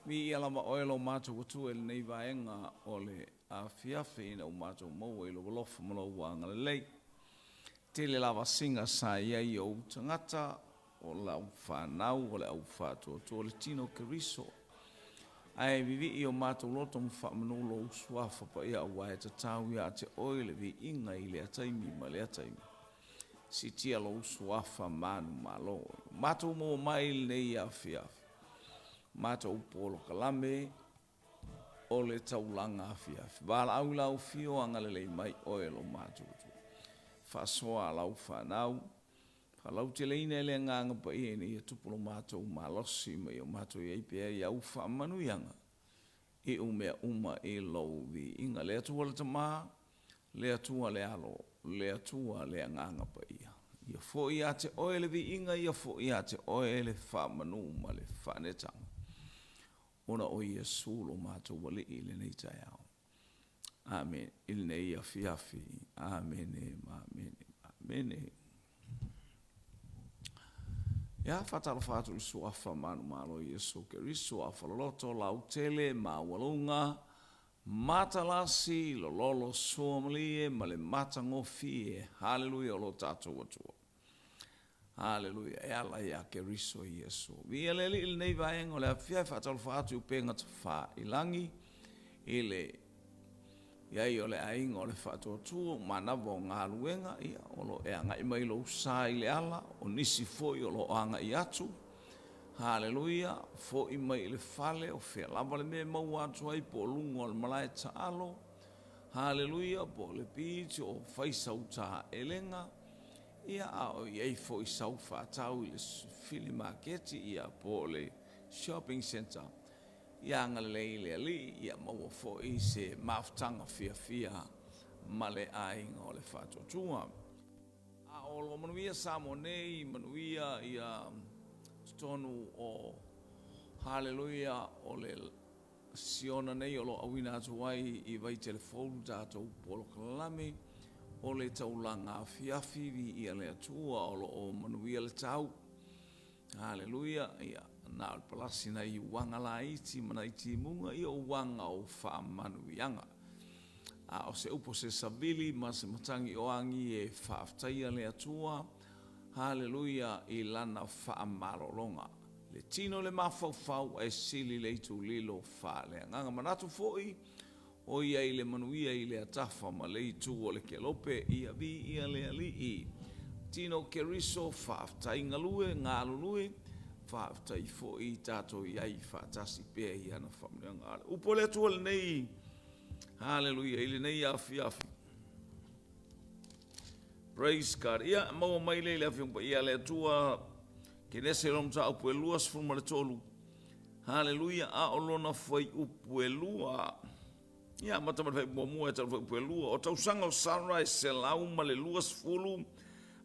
Mi ala ma oelo mato watu ele nei vaenga ole Afiafi na mato mo ele lofa mo wanga lei. Tele lava singa sa ia i o tangata o la whanau o le au whato to le tino keriso. Ai vivi i o mato loto mwha manulo uswafa pa ia wae ta tau ia te oile vi inga i le ataimi ma le ataimi. Si tia lo uswafa manu malo. Mato mo mai nei Afiafi. Mato upolo kalame o le Taulaga Afiafi. Wala au lau fio angalele mai oelo mato. Fasoa lau whanau. Falau te leina ele nganga pa ie ni e tupolo mato malosi mai o mato i eipea i au whamanu ianga. E umea uma e lau vi inga lea tua le tamaa, lea tua le alo, lea tua le nganga pa ia. Ia fo ia te oele vi inga, ia fo ia te oele whamanu ma le whanetanga. Ona o Yesu lo mato wale ile nei tai au. Amen. Ile nei Afiafi. Amen. Amen. Amen. Ya fatalo fatu suafa manu malo Yesu Keriso afaloto lautele ma walunga matalasi lololo somlie male matangofie. Hallelujah lo tato watu. Hallelujah. Ela ya Keriso Yesu. Vielele il nei vaengo le afia fatalo fatu penga tfa ilangi ile ya ole aingo le fatu tu manavo ngaluenga ia olo e anga mai lo sai le ala o nisi foi olo anga iatu. Hallelujah. Fo i mai le fale o fe lava le me mau atu ai po lungo al malai taalo. Hallelujah. Po le pichi o faisa uta elenga. Ia au iei fo i saufa tau i le fili marketi ia po le shopping center. Ia ngaleile ali ia maua fo i se maftanga fia male ainga o le whatotua. A olo manuia Samonei, manuia ia stonu o Hallelujah o le siona nei o lo awina atu ai i vai telefonu tātou polo kalame o le Taulaga Afiafi ia le atua o lo o manuia le tau. Hallelujah ia. Na al palasi na i wanga la iti mana iti munga i o wanga o wha manu ianga. O se upo se savili ma se matangi o angi e whaaftaia le atua. Hallelujah i lana wha marolonga. Le tino le mawhauwhau e sili le itu lilo wha le nganga manatu foi. O ia i le manuia i le atafa ma le itu o le kelope ia vi ia le ali i. Tino keriso whaaftai ngalue ngalulue. Whaaftai fo i tātou iai whaatasi pēr i ana whamneanga ale. Upo le atua le nei, hallelujah, ile nei Afiafi. Praise God. Ia, maua mai le afiampa, ia le atua, ke nese rom ta upo e lua sfuma le tolu. Hallelujah, a olona fai upo e lua. Ia, matamata fai mua e tau fai upo e lua. O tausanga o Sara e se lau ma le lua sfulu,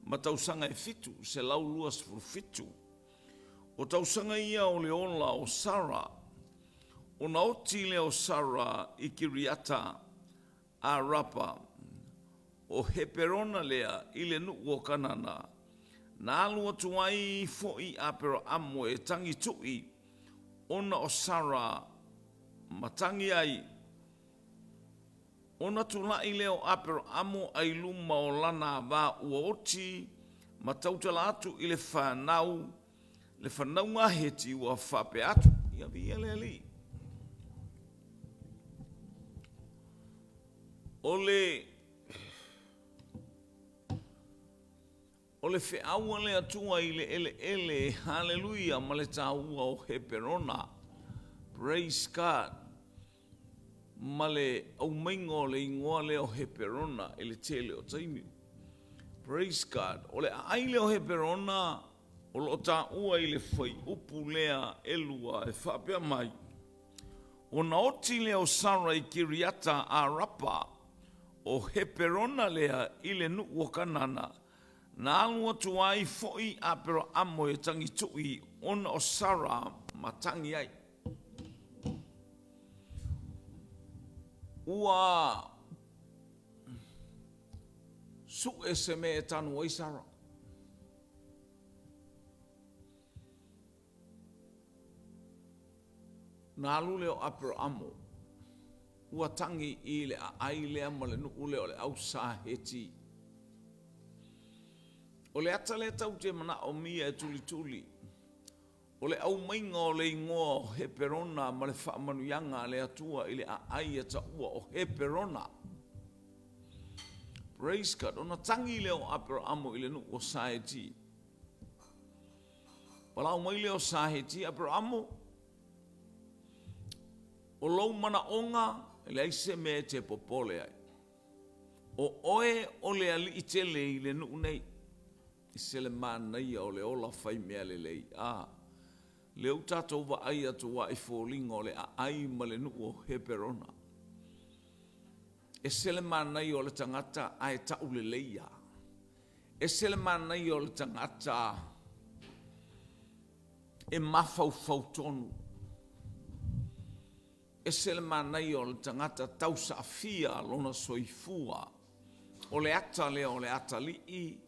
ma tausanga e fitu, se lau lua sfulu fitu. O tausanga ia o le ola o Sara, o na oti le o Sara i Kiriata a Rapa, o heperona lea i le nuku o kanana, na alua tuai fo i apero amo e tangi tui, ona o Sara matangi ai, ona tula i leo apero amo ai luma o lana va ua oti, matautala atu i le whanau, le whanaunga heti ua whape atu. Ia via le ali. O le whiaua le atua i le ele, hallelujah, ma le tāua o heperona. Praise God. Ma le au maingo le ingoa le o heperona, ele tele o taimi. Praise God. O le aile o heperona, o lo ta ua i le whai upu lea elua e whapea mai. O na oti lea o Sara i Kiriata a Rapa, o heperona lea i le nuku o kanana, na alua tuai foi a pero amo e tangi tui, ona o Sara matangi ai. Ua su e se me e tanu o Sara. na alu leo Abramo. Ua tangi i le a ai lea ma le nuku leo le au saheti. O le ata le tau te mana o mia e tuli tuli. O le au mainga o le ingoa o he perona ma le whaamanuyanga le atua i le a ai e ta ua o he perona. Praise God. Ona tangi leo Abramo i le nuku o saheti. Walau mai leo saheti Abramo. O lou mana onga le aise me te popole ai. O oe o le ali i tele i le nuku nei. I sele mana ia o le ola fai mea le lei. Le utatou wa ai atu wa i fōlinga o le a ai ma le nuku o he perona. E sele mana ia o le tangata a e tau le leia. E sele mana ia o le tangata e mafau fau tonu. E sele mana ia o le tangata Taulaga Afiafi lona soifua. O le ata lea o le ata lii.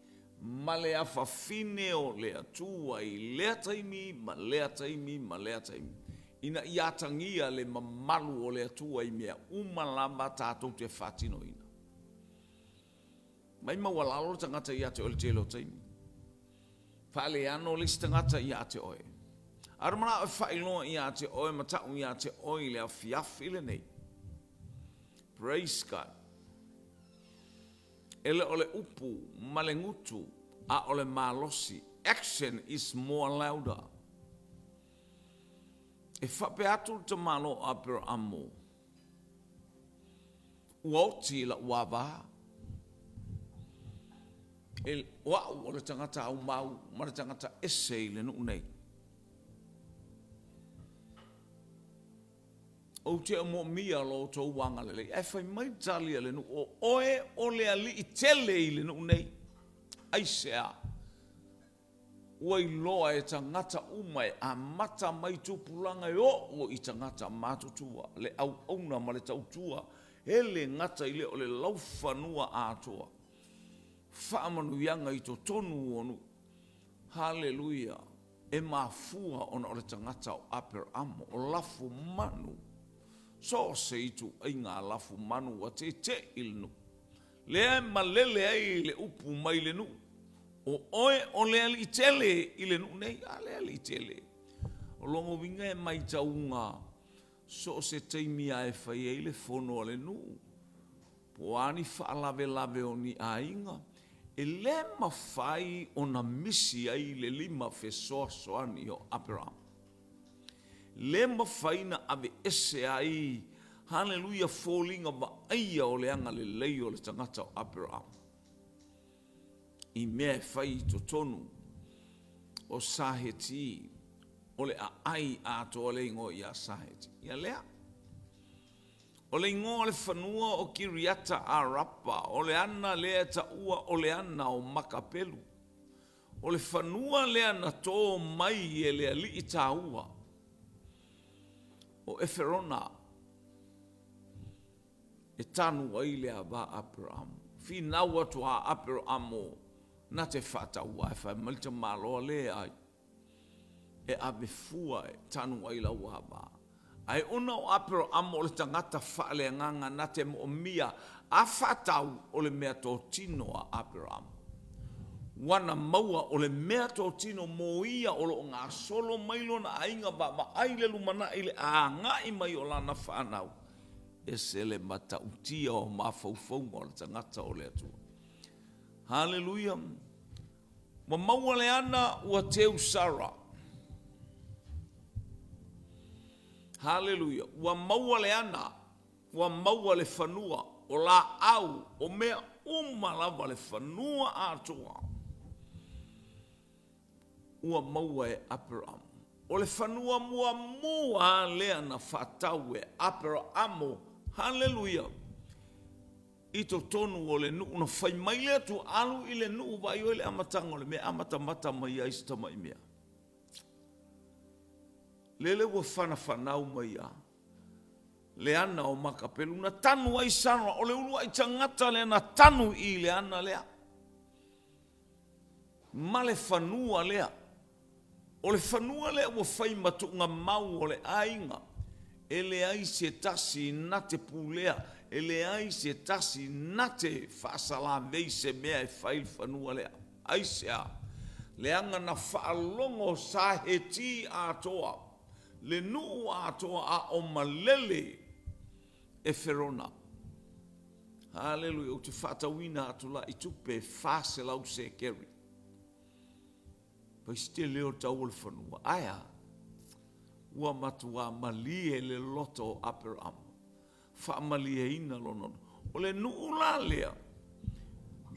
Ma le afafine o le atua i lea taimi, ma lea taimi, ma lea taimi. Ina i atangia le mamalu o le atua i mea umalama tātou te whatino ina. Mai mawalalo le tangata i ate o le telo taimi. Whale ano le tangata i ate oe. Aramana o whailoa i ate oe, matau i ate oe le afiafi le nei. Praise God. Ele ole upu, malengutu, a ole malosi. Action is more louder. E whape atu te malo Abramo. Uoti la uava. E wau ole tangata au mau, mara tangata ese le nu nei. O te mo mia lo to wanga le. E fai mai tali le nu o oe o le ali i tele le nu nei. Ai sea. Oi loa e tangata umai a mata mai tupulanga o i tangata matutua. Le au auna ma le tautua. Ele ngata ile o le laufanua atoa. Whaamanu yanga i to tonu onu. Hallelujah. E mafua ona o le tangata o Abramo. O lafu manu. So se itu ai ngā lafu manu wa te ilnu. Lea malele ai le upu mai le nu. O oe o lea li tele i le nu nei. A lea li tele. O longo winga e mai taunga. So se teimi ai fai e le fono le nu. Po ani whaalawe lawe o ni a inga. E le mawhai o na misi ai le lima fe soa soani o Abraham. Le mawhaina ave ese ai, hallelujah, falling of aia o le anga le lei o le tangata o Abraham. I mea whai to tonu o saheti, o le a ai ato o le ingo i a saheti. Ia lea. O le ingo le whanua o Kiriata a Rapa, o le ana lea ta ua o le ana o Makapelu. O le whanua lea na tō mai e lea li i tā ua. O Eferona e tanu ai lea ba Abraham. Fi naua tu a Abraham na te whataua e whai malita maloa lea ai. E ave fua e tanu ai la ua ba. Ai ona o Abraham o le tangata whaale nganga na te mo mia a whatau o le mea tō tino a Abraham. Wana maua o le mea tō tino mo ia o lo ngā solo mailo na ainga ba ma aile lumana ile a ngai mai o lana whanau. E se le mata utia o mawhauwhaunga o le tangata o le atua. Hallelujah. Ma maua le ana ua teu Sarah. Hallelujah. Ua maua le ana, ua maua le whanua o la au o mea umalawa le whanua atoa. Ua maua e Abraham. O le whanua mua lea na whatau e Abraham. Hallelujah. I to tonu o le nuu na whai mai lea tu alu i le nuu vai o le amatanga o le mea amatamata mai a ista mai mea. Lele ua whanau mai a. Le ana o Makapelu na tanu ai sana o le ulu ai tangata le na tanu i le ana lea. Ma le whanua lea. O le whanua lea ua whai matunga mau o le ainga. ele ai se tasi na te pulea, ele ai se tasi na te whaasala vei se mea e whail whanua lea. Ai se a, leanga na whaalongo sa he ti atoa, le nuu atoa a o malele e wherona. Hallelujah, o te whatawina atu la i tupe whaase lau se keri. Pai stia leo tau le whanua. Aia, ua matua malie le loto Abraham. Wha malie ina lonono. O le nuu la lea.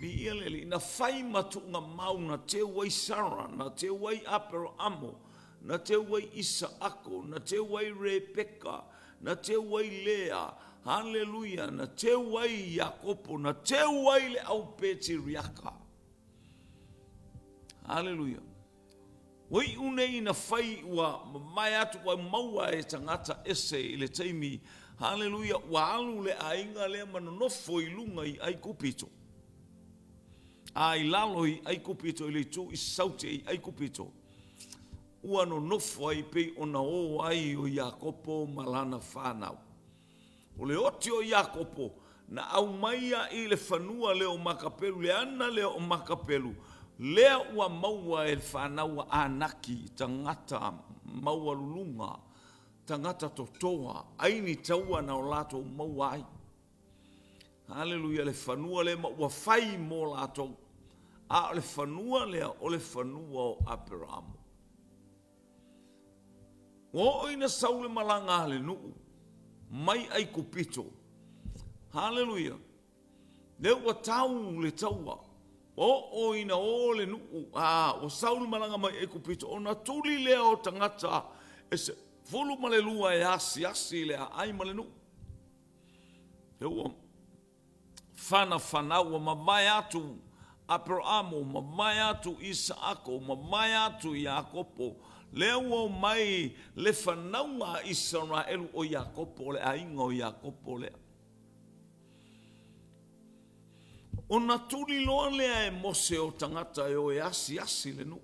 Mi ia lele, na whai matunga mau na te wai Sara, na te wai Abraham, na te wai Isaako, na te wai Rebeka, na te wai Lea, hallelujah, na te wai Yakopo, na te wai le au peti riaka. Hallelujah. Wai unei na whai ua mai atu wa maua e tangata ese i le taimi, hallelujah, wa alu le ainga le manonofo i lunga i ai kupito. Ai lalo i ai kupito i le tu i saute i ai kupito. Ua no nofo ai pei ona o ai o Yakopo malana whanau. O le oti o Yakopo na au maia i le whanua leo makapelu, le ana leo makapelu. Lea ua maua e whanau anaki, tangata maua lulunga, tangata totoa, aini taua na o lato maua ai. Hallelujah, le whanua le ma ua whai mo lato. A le whanua lea o le whanua o Abraham. O ina saule malanga le nuu, mai ai kupito. Hallelujah. Le ua tau le taua. O ina o le nuu, o saule malanga mai ai kupito. O na tuli lea o tangata, ese fulu male lua e asi lea ai male nuu. Le ua whanau, mamai atu Abraham, mamai atu Isaako, mamai atu Yakopo, leo mai le whanaunga Israel o Yakopo, le ainga o Yakopo lea. O na tuli loa lea e mose o tangata e o e asi le nu.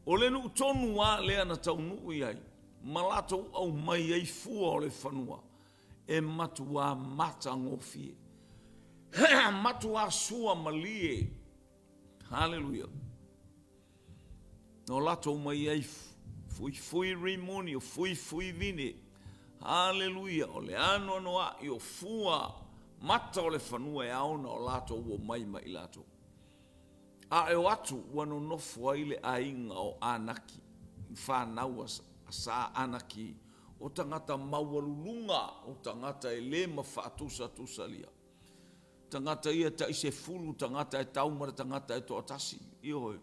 O le nu tonu a lea na tau nuu iai, malato au mai ei fua o le whanua, e matua mata ngofie. Matua sua malie. Hallelujah. No lato mai ai fui rimoni o fui vine. Hallelujah. O le ano noa i o fua mata o le whanua e aona o lato ua mai lato. A e o atu wano nofu ai le ainga o anaki. Whanau sa anaki. O tangata mawalulunga. O tangata e le mawhaatusa lia. Tangata ia ta ise fulu, tangata e taumara, tangata e toatasi. Ioi.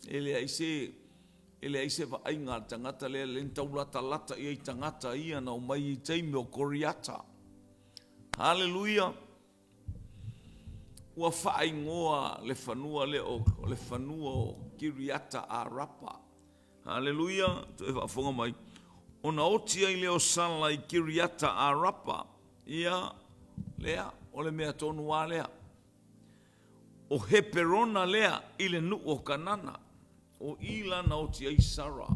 Ele aise va ainga, tangata lea lentaulata lata ia i tangata ia na o mai i teime o koriata. Hallelujah. Ua whaingoa le whanua leo, le whanua o kiriata a rapa. Hallelujah. Tu e whafonga mai. Ona oti ai leo sala i kiriata a rapa. Ia lea. O le mea tonu a lea. O heperona lea ile nu o kanana. O ila na o ti ai Sara.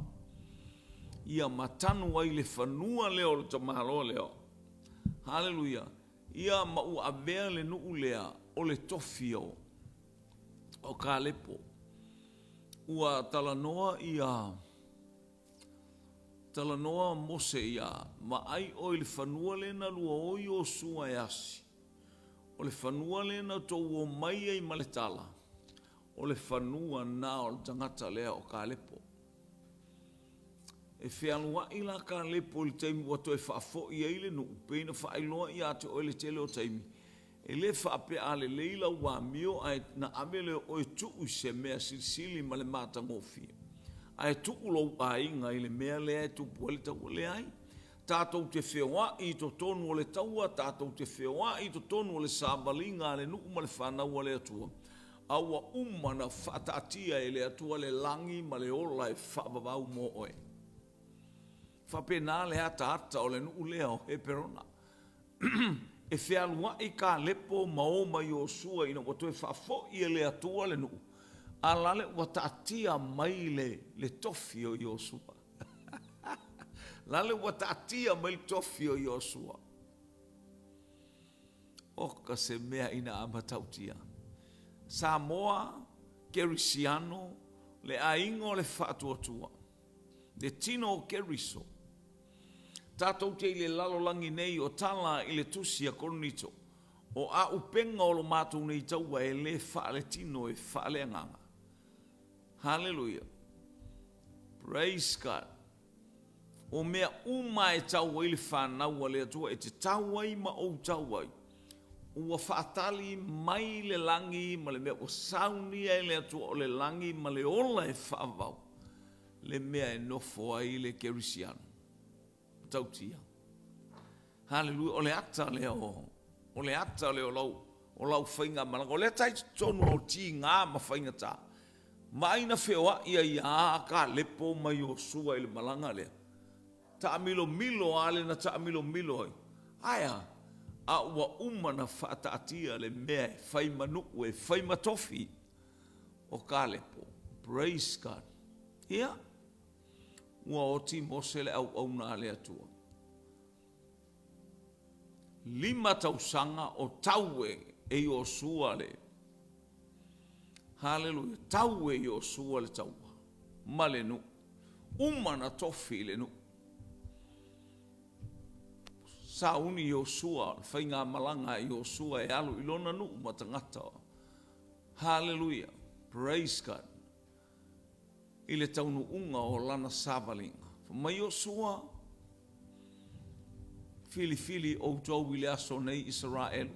Ia matanu ai le whanua leo le tamahalo leo. Hallelujah. Ia mau avea le nu lea o le tofio. O Kalepo. Ua talanoa ia. Talanoa mose ia. Ma ai o le whanua le na lua oi o sua e asi. O le whanua le na tō o mai ei maletala. O le whanua na o le tangata lea o Kalepo. E whianua i la Kalepo le taimi wato e whaafo i eile no upeina whaailoa i ate o le tele o taimi. E le whaape a le leila ua mio ai na amele o e tuu se mea silisili ma le mata ngofi. Ai tuu lo a inga i le mea lea e tupu le tau le ai. Tātou te whewa i to tonu o le taua, tātou te whewa i to tonu o le sābalinga le nuku ma le whanau le atua. Aua umana whatatia e le atua le langi ma le ola e whababau mo oe. Whapena le ata o le nuku lea o he perona. E whialua i ka lepo maoma i o sua ina watu e whafo i le atua le nuku. Alale watatia mai le tofi o i o sua. Lale ua taatia mai tofi o Iosua. Oka se mea ina amatautia. Samoa, Kerisiano, le aingo le whaatuatua. Le tino o Keriso. Tātou te le lalolangi nei o tala i le tusi a koronito. O a upenga o lo mātou nei taua e le whaale tino e whaale anganga. Hallelujah. Praise God. O mea uma e taua i le whanau le atua e te taua i ma o taua i. Ua whaatali mai le langi ma le mea o sauni e le atua o le langi ma le ola e whaavau. Le mea e nofo ai le Kerisiano. Tautia. Hallelujah. O le ata le o le ata le o lau whainga malanga. O le tai tonu o ti ngā ma whainga tā. Ma aina whewa ia ka lepo mai o sua i le malanga lea. Ta milo ale na ta milo ai. Aia, a ua umana whaataatia le mea e whai manuku e whai matofi o ka lepo. Praise God. Ia? Ua o ti mose le au na le atua. 5 tausanga o taue e Iosua le. Hallelujah. Taue e Iosua le taua. Ma le nu. Umana tofi le nu. Sauni Iosua, whainga malanga Iosua e alu ilona nu matangata. Hallelujah. Praise God. I le taunu unga o lana savalinga. Ma Iosua, fili o tau i le aso nei Israel.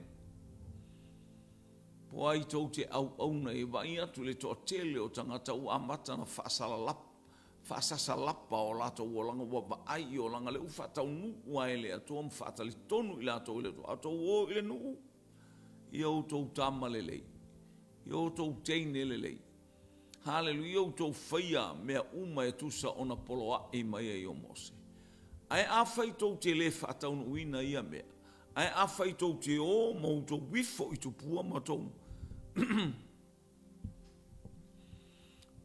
Po ai tau te au nei vai atu le toa tele o tangata u amata na whaasasa lapa o lato o langa wa ai o langa le ufa tau nu ai le atua mwhaatali tonu i lato i le toa. Ato o i le nu. I au tau tama le lei. I au tau teine le lei. Hallelujah. I au tau whaia mea uma e tusa ona poloa i mai e o Mose. Ai a whai tau te le whaataunu uina ia mea. Ai a whai tau te o mau tau wifo i tu pua matou.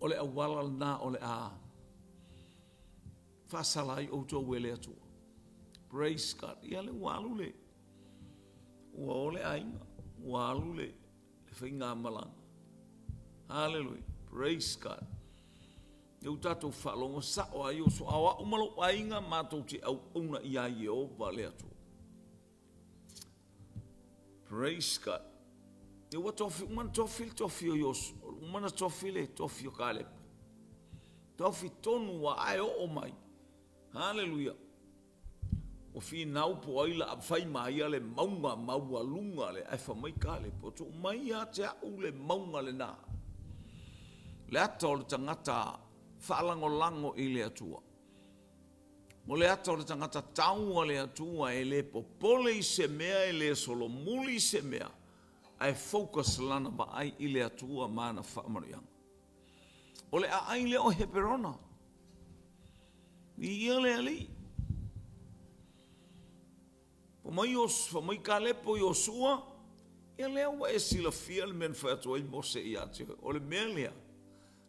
Ole a wala na ole a whasalai o tau wele atua. Praise God. Ia le walu le. Ua ole a inga. Walu le. Le whainga malanga. Hallelujah. Praise God. Eu tatou whalonga sao ai o so awa umalo ainga mātou te au una ia Iehova le atua. Praise God. Eu tofi, umana tofi o Iosu. Umana tofi le tofi o Kaleb. Tofi tonu wa ai o mai. Hallelujah. O fi nau po aila a whai mai le maunga maua lunga le ai whamai Kaleb. O tu mai a te au le maunga le nā. Le ata o le tangata whaalango i le atua. Mo le ata o le tangata taua le atua e le popole i se mea e le solo muli se mea ai focus lana ba ai i le atua mana whaamarianga. O le a ai le o heperona. I ia le ali. Po mai ka lepo i Iosua, ia lea ua e sila fia le men whaatua i Mose i ate. O le mea lea.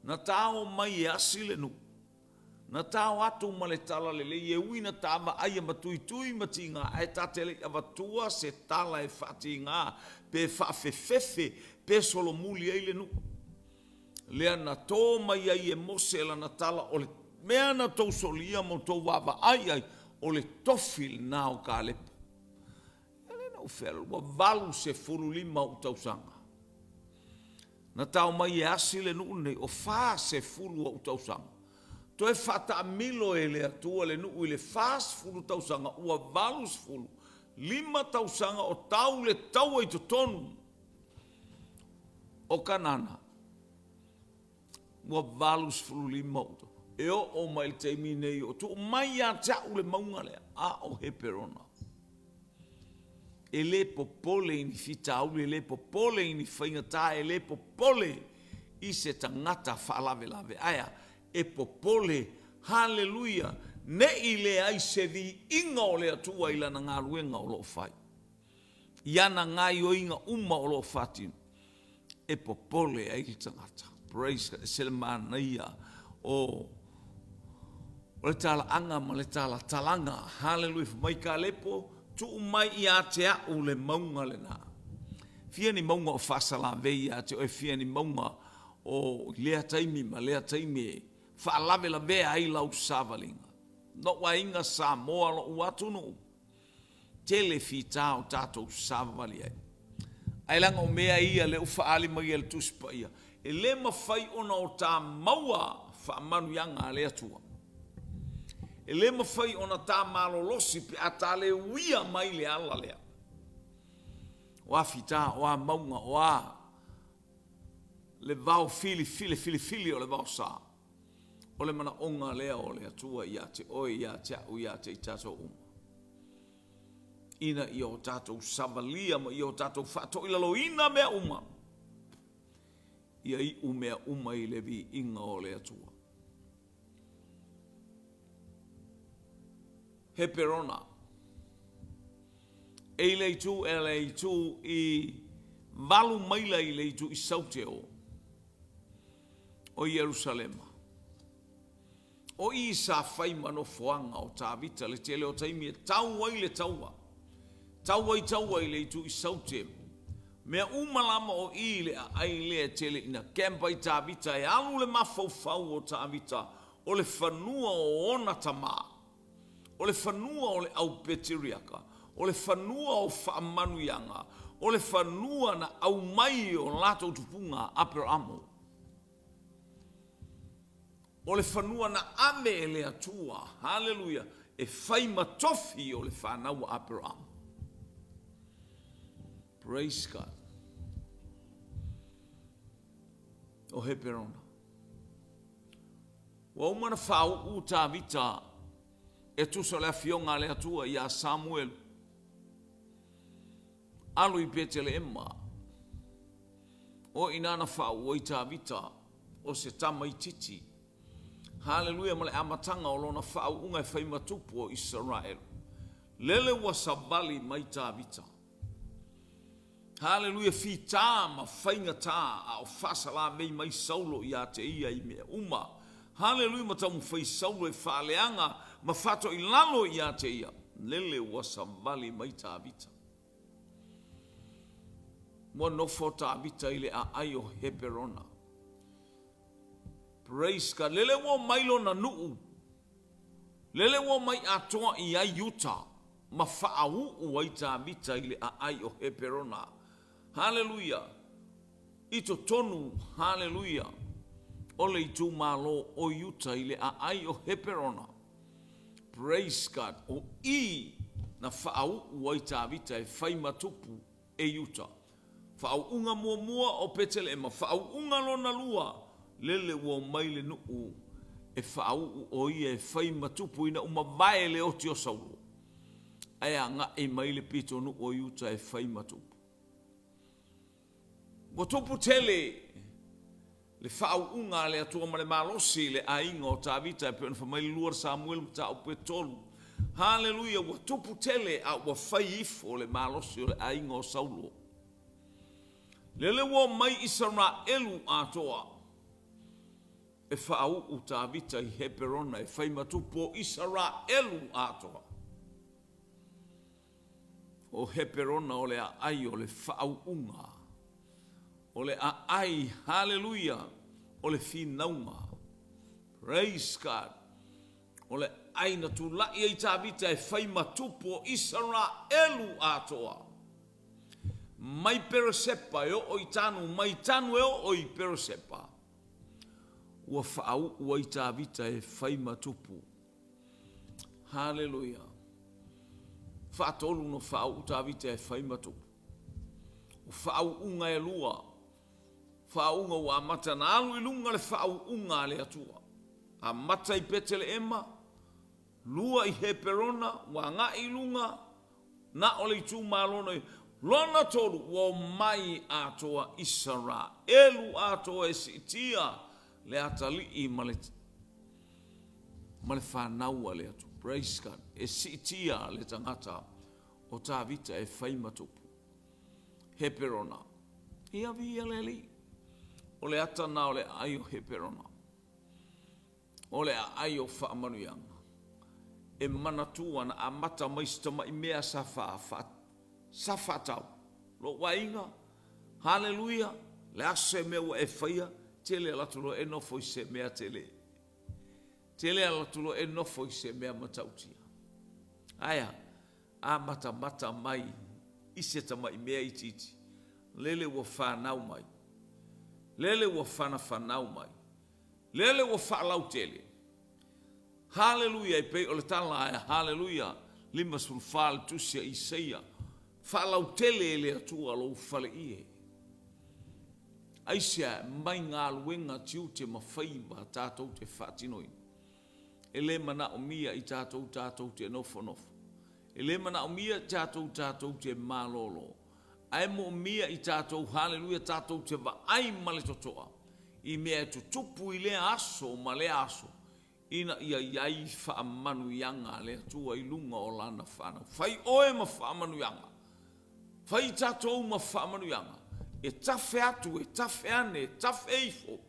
Na tau mai e asi le nu. Na tau atu ma le tala le le e ui na tama aia matui mati ngā. Ai tatele avatua se tala e whati ngā. Pe whaafefefe, pe solo muli ei le nu. Lea na tō mai ai e Mose la na tala o le mea na tau solia mo tau wawa ai o le tofil na o ka lepo. Ele na ufela, wa valu se furu 5 o tau sanga. Na tau mai e asi le nuu nei o wha se furu o tausanga. To e whata milo e le atua le nuu i le whaas furu tausanga ua valus furu. 5 tausanga o tau le tau e to tonu. O kanana. Ua valus furu 5 o to. E o mai le teimi nei o tu mai a tau le maunga le a o heperona. E le popole ini fita au le popole ini whaingata e le popole i se tangata whaalave lave. Aia, e popole, hallelujah, ne i le ai se vi inga o le atua i lana ngā ruenga o loo whai. Iana ngai o inga uma o loo whatin. E popole ai i tangata. Praise God, se le mana ia o O le tala anga ma le tala talanga. Hallelujah. Mai ka lepo. Tu mai I a te au le maunga le na. Fia ni maunga o fasala vei a te o fia ni maunga o lea taimi ma lea taimi e. Whaalave la vea ai lau savalinga. No wa inga sa moa lo uatunu. Tele fi tau tatou savali ai. Ai langa o mea ia le ufaali mai el tuspa ia. E le mawhai ona o tā maua whaamanu yanga le atua. E le mawhai ona tā malolosi pe ata le uia mai le ala lea. O a fita, o a maunga, o a le vau fili o le vau sa. O le mana onga lea o le atua ia te oi, ia te au, ia te itato uma. Ina I o tatou savalia ma I o tatou whato ilalo ina mea uma. Ia I umea uma I levi inga o le atua. He perona. E leitu I valu maila I leitu I sauteo o Jerusalema. O I sa fai mano foanga o tā vita le tele o taimi e tau ai le taua. Tau ai leitu I sauteo. Mea umalama o I le ai le tele ina kempa I tā vita e alu le mafau o tā vita o le whanua o ona tamaa. O le whanua o le au petiriaka. O le whanua o whaamanuyanga. O le whanua na au mai o lato tupunga Abrahamo. O le whanua na ame le atua. Hallelujah. E whai matofi o le whanau Abrahamo. Praise God. O he perona. Wa umana whau u tā vita e tuso le afionga le atua ia Samuel. Alu I petele emma. O inana whau o I tā vita o se tama I titi. Hallelujah, male amatanga o lona whau unga e whaimatupu o Israel. Lele wa savali mai tā vita. Hallelujah, fi tā ma whainga tā a o whasala mei mai saulo I a te ia I mea uma. Hallelujah, ma tamu whai saulo e whaaleanga ma whato I lalo I a te ia. Lele wa savali mai tā vita. Mo no fo tā vita I le a ai o Heberona. Praise God. Lele wo mailo na nuu. Lele wo mai atoa I ai Utah. Ma whaau ua I tā vita I le a ai o Heberona. Hallelujah. Ito tonu. Hallelujah. Ole I tu malo o Utah I le a ai o Heberona. Praise God. O I na whaau ua I tā vita e whai matupu e Utah. Whaau unga mua o Petelema. Whaau unga lona lua. Lele ua maile nuu e whaau o ia e whai matupu ina uma vae le oti o saulo. Aia nga e maile pito nuu o Utah e whai matupu. Wa topu tele le whaau unga le atua ma le malosi le ainga o tā vita e peona whamaili luar Samuel ta o petolu. Hallelujah, wa topu tele a wa whai ifo le malosi o le ainga o saulo. Lele ua mai Israelu atoa. E whaau u tā vita I Heberona e whai matupu o Israelu atoa. O Heberona o le a ai o le whaau unga. O le a ai, hallelujah, o le whinaunga. Praise God. O le ai na tu lai I tā vita e whai matupu o Israelu atoa. Mai peresepa e o I tanu, mai tanu e o I peresepa. Ua whaau ua I tā vita e whai matupu. Hallelujah. Whaatolu no whaau tā vita e whai matupu. O whaau unga e lua. Whaau unga ua amata na alu I lunga le whaau unga le atua. Amata I Petelema. Lua I Heberona. Wa ngā I lunga. Na ole I tū malona. Lona tolu ua mai atoa Israelu atoa e sitia. Le atali I male whanau le atu. Praise God. E sitia le tangata o tā vita e whai matupu. Heberona. Ia via le li. O le atana o le ai o Heberona. O le ai o whaamanuyanga. e manatua na amata maista mai mea safa tau. Lo wainga, haleluia, le ase mea wa e whaia, tele ala tulo e nofo i se mea tele. Tele ala tulo e nofo i se mea matautia. Aya, a mata mai, ise ta mai mea ititi, lele wa whanau mai. Lele wa whanau mai. Lele wa whalau tele. Haleluia, i pei o le tala aia, haleluia, lima sulfal tusia Isaia, whalau tele le atua lo whale ie. Aisia, mai ngā luenga tiu te mawhaimba tātou te whatinoi. E le mana o mia i tātou te nofo. E le mana o mia tātou te malolo. Ai mo mia i tātou, haleluia, tātou te wa ai male totoa. I mea tu tupu i le aso, ma le aso. Ina ia iai wha manu yanga le atua i lunga o lana whana. Whai oe ma wha manu yanga. Whai tātou ma wha manu yanga. E tawhe atu, e tawhe ane, e tawhe eifo.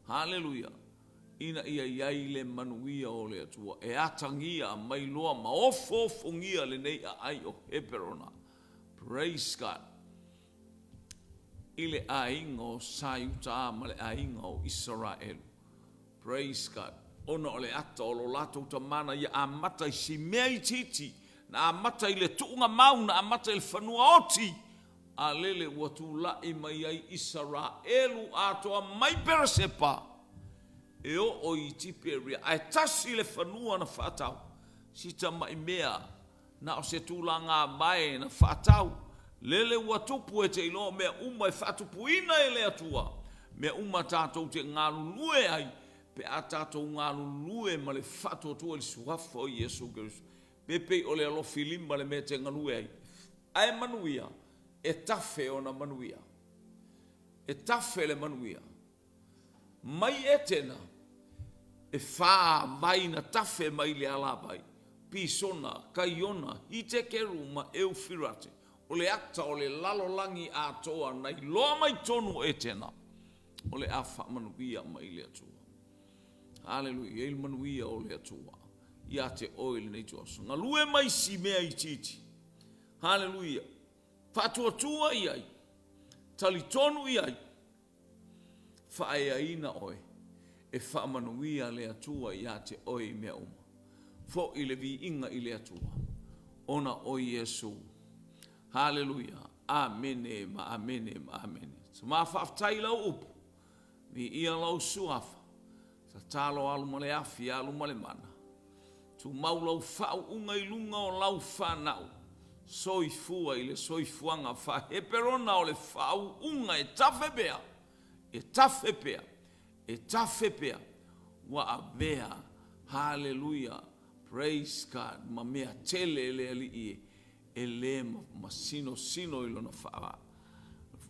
Haleluia. Ina ia iai le manuia o le atua. E atangia mai loa ma ofo ngia le nei a ai o heperona. Praise God. Ile ainga o Saiuta ma le ainga o Israelu. Praise God. Ona o le ata o lo lato tamana ia amata i si mea i titi. Na amata i le tuunga mau, na amata i le whanua oti. A lele watu la i mai ai Israelu atoa mai peresepa. E o i tiperia. Ai tasi le whanua na whatau. Sita mai mea. Na o se tūla ngā mai na whatau. Lele watupu e te ilo mea uma e whatupu ina e le atua. Mea uma tātou te ngālu lue ai. Pe a tātou ngālu lue ma le whatu atua le suhafo i Yesu Kerisu. Pepe o le alo filimba le mea te ngalue ai. Ai manuia. E tafe o na manuia. E tafe le manuia. Mai e tena. E wha mai na tafe mai le alabai. Pisona, kaiona, i te keru ma eufirate. O le ata o le lalolangi atoa nei loa mai tonu e tena. O le awha manuia mai le atua. Haleluia, il manuia o le atua. Ia te oile nei tuaso. Nga lue mai si mea i titi. Haleluia. Whatuatua i ai. Talitonu i ai. Whaeaina oe. E whaamanuia le atua ia te oe mea uma. Fo i le vi inga i le atua. Ona o Yesu. Haleluia. Amene ma amene ma amene. Sa maa whaaftai lau upu. Mi ia lau suafa. Sa talo alu male afi alu male mana. Tu mau lau whau unga i lunga o lau whanau. Soifua i le soifuanga whaheperona o le whau unga e tafe bea. E tafe pea. E tafe pea. Wa a bea. Hallelujah. Praise God. Ma mea tele le ali i e le ma sino i lona wha.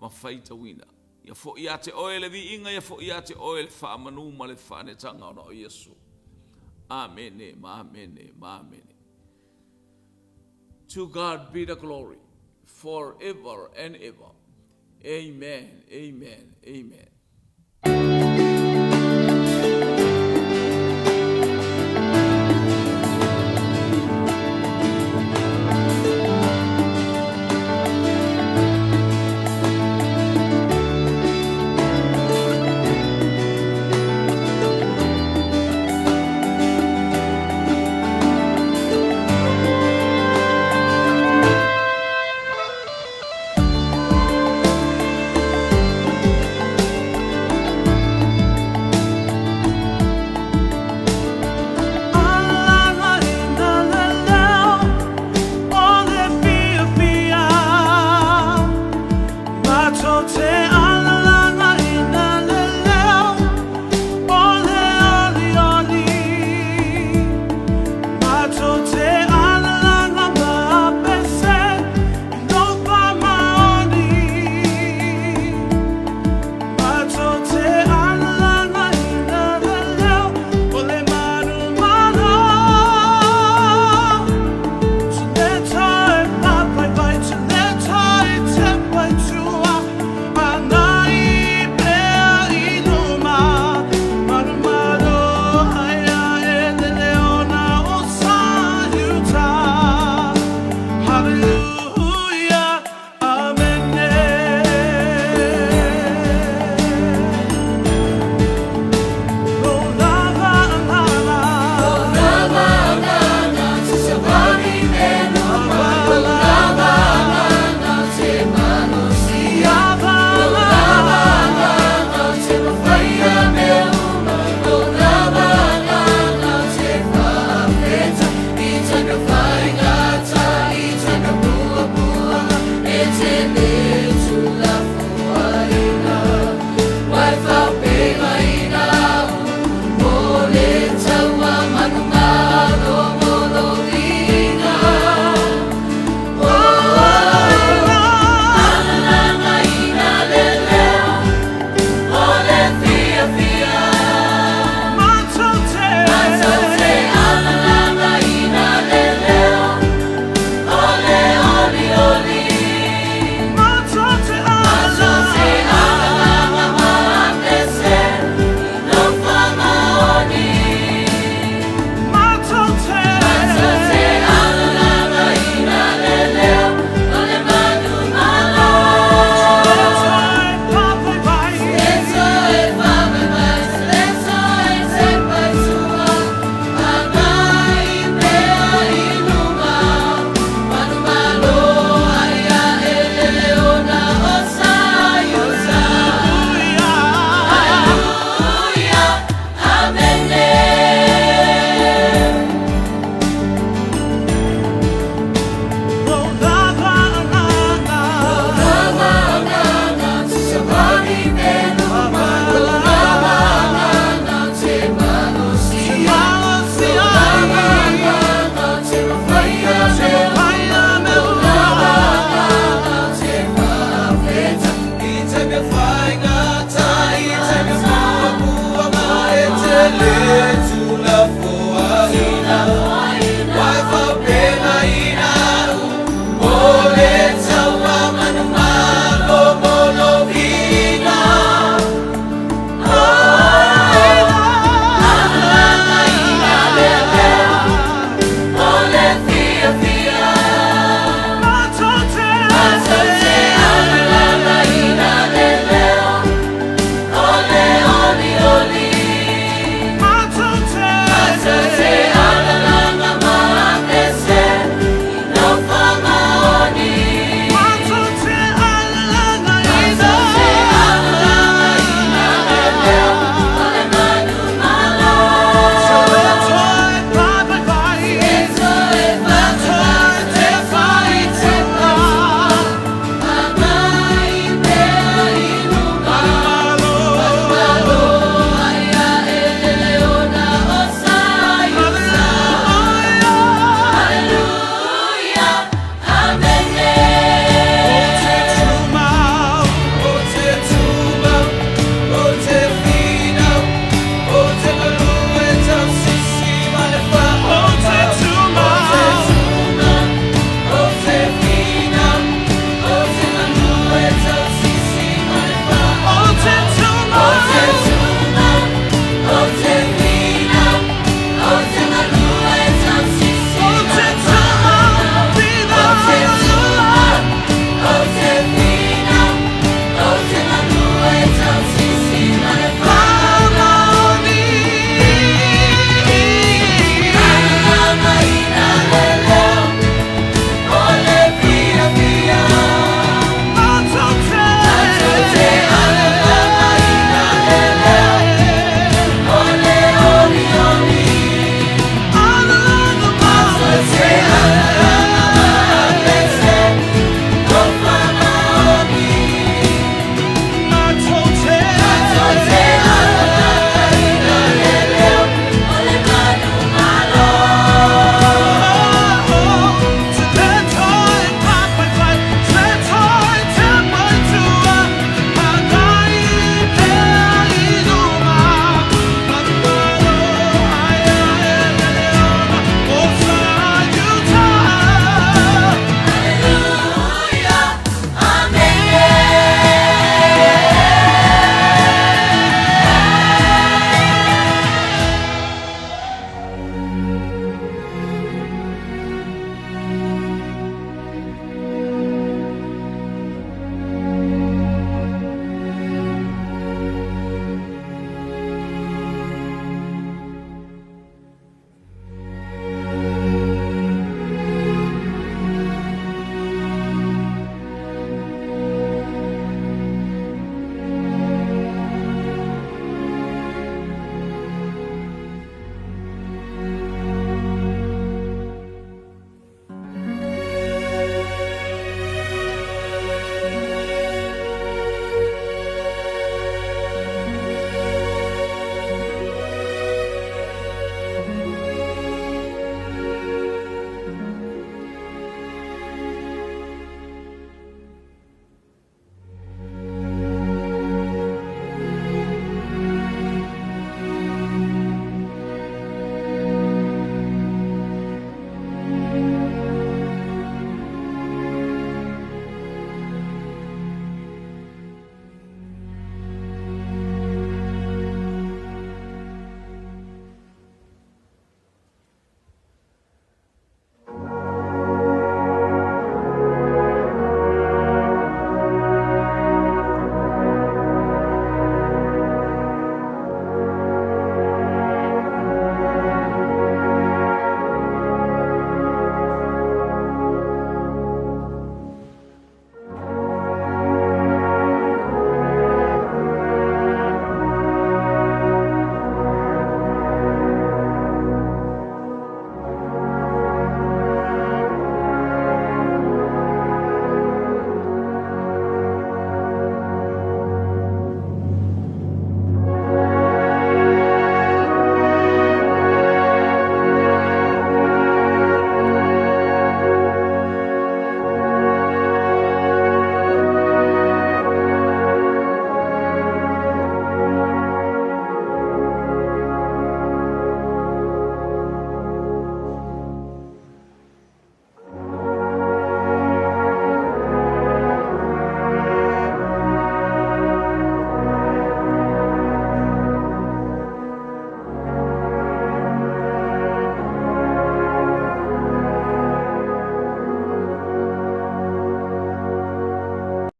Ma whaita wina. Ia fo ia te oe le vi inga. Ia fo ia te oe le wha manu ma le whane tanga ona o Yesu. Amene, ma amene, ma amene. To God be the glory forever and ever. Amen, amen, amen.